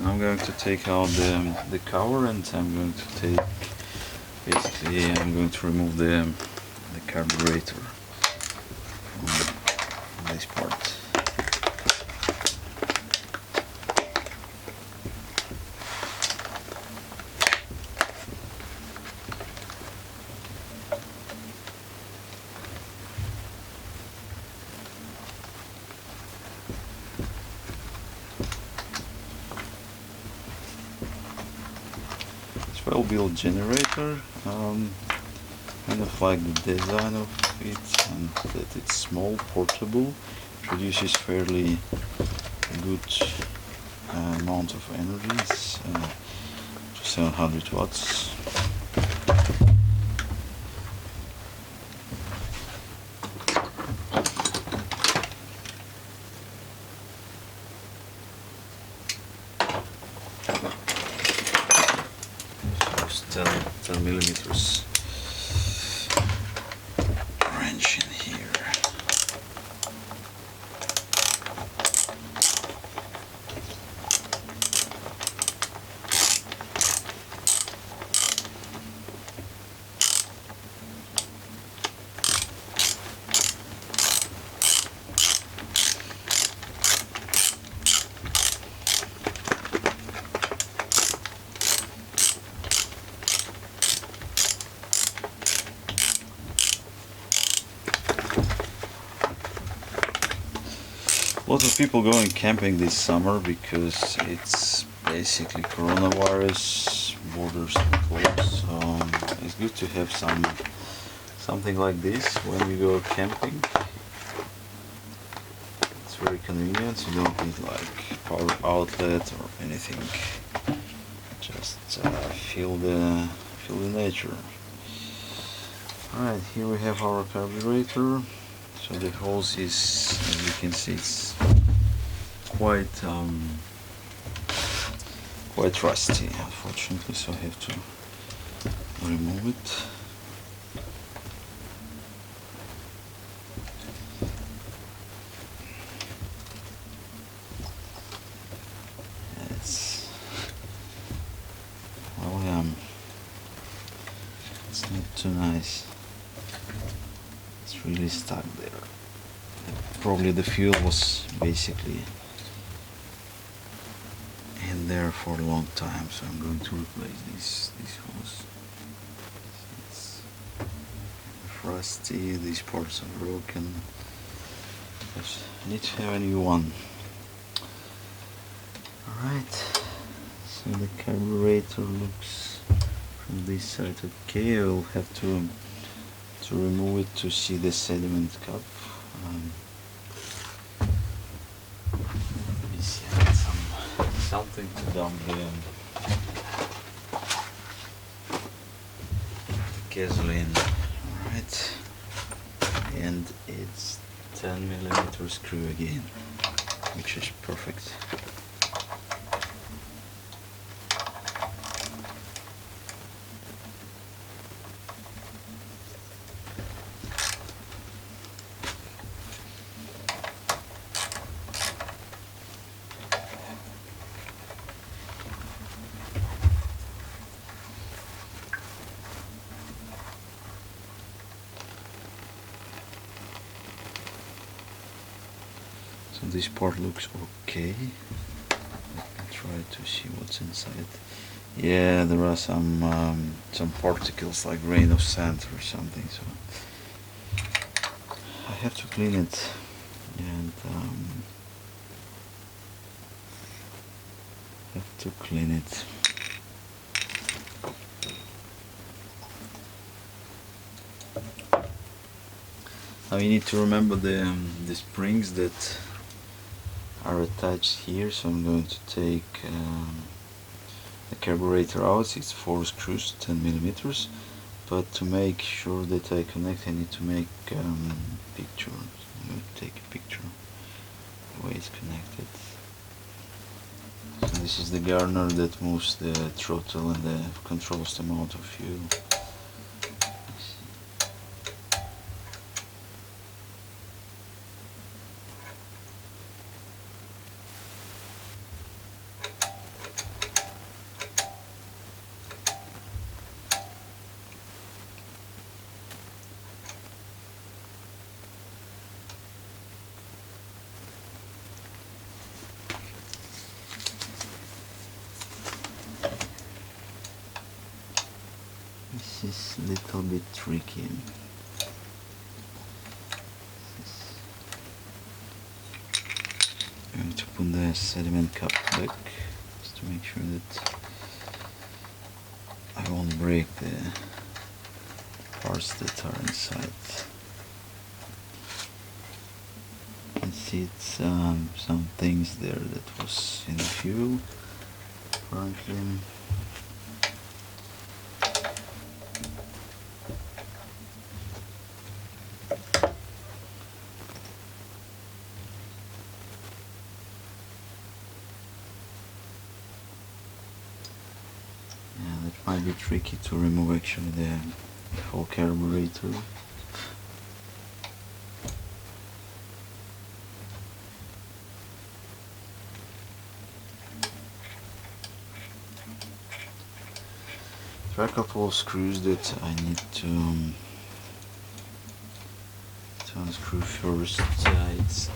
I'm going to take out the cover, and I'm going to take, basically I'm going to remove the carburetor from this part. Well-built generator, kind of like the design of it, and that it's small, portable, produces fairly good amount of energy. It's 700 watts. So 10 millimeters wrench in here. A lot of people going camping this summer because it's basically coronavirus, borders are closed, so it's good to have something like this when you go camping. It's very convenient, you don't need like power outlet or anything, just feel the nature. Alright, here we have our carburetor. So the hose is, as you can see, it's quite rusty, unfortunately, so I have to remove it. It's not too nice. It's really stuck there. Probably the fuel was basically in there for a long time, so I'm going to replace this hose. It's rusty, these parts are broken. I need to have a new one. Alright, so the carburetor looks from this side okay. I will have to remove it to see the sediment cup. Let me see, I need something to dump the gasoline. Alright, and it's 10mm screw again, which is perfect. So this part looks okay. Let me try to see what's inside. Yeah, there are some particles like grain of sand or something. So I have to clean it, and have to clean it. Now you need to remember the springs that are attached here, so I'm going to take the carburetor out. It's 4 screws, 10mm, but to make sure that I connect, I need to make a picture. So I'm going to take a picture of the way it's connected. So this is the governor that moves the throttle and controls the amount of fuel. This is a little bit tricky. I'm going to put the sediment cap back just to make sure that I won't break the parts that are inside. You can see it's some things there that was in the fuel apparently. It might be tricky to remove actually the whole carburetor. There are a couple of screws that I need to unscrew first. It's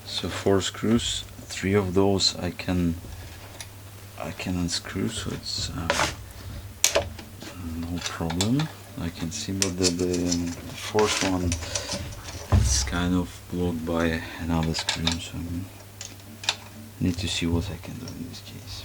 so 4 screws, 3 of those I can unscrew, so it's no problem. I can see, but the fourth one is kind of blocked by another screw, so I need to see what I can do in this case.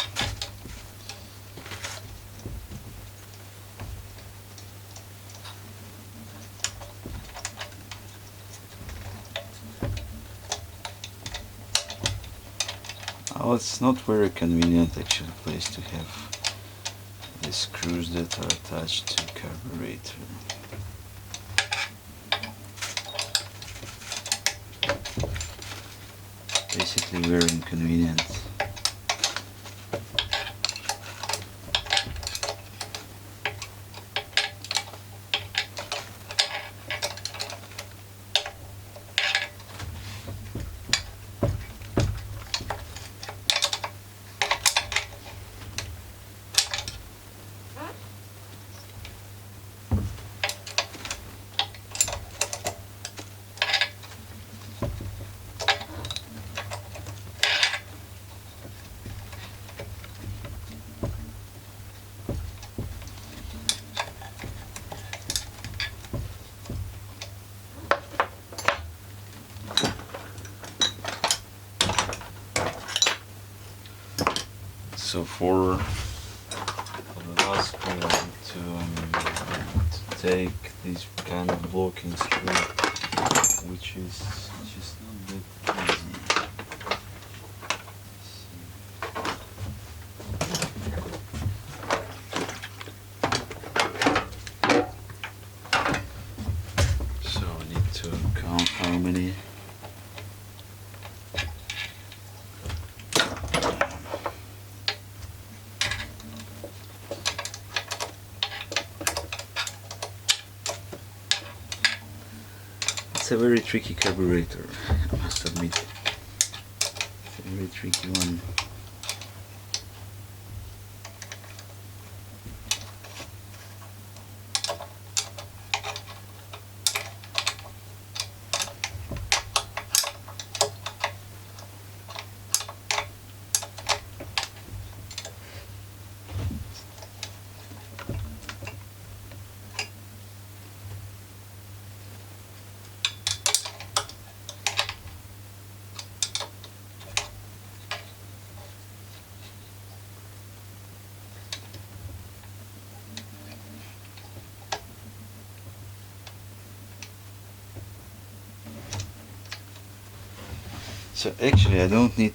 Oh, it's not very convenient actually place to have the screws that are attached to the carburetor. Basically very inconvenient. So for the last screw, I need to take this kind of blocking screw, which is just not that easy. So I need to count how many. It's a very tricky carburetor, I must admit. It's a very tricky one. So actually I don't need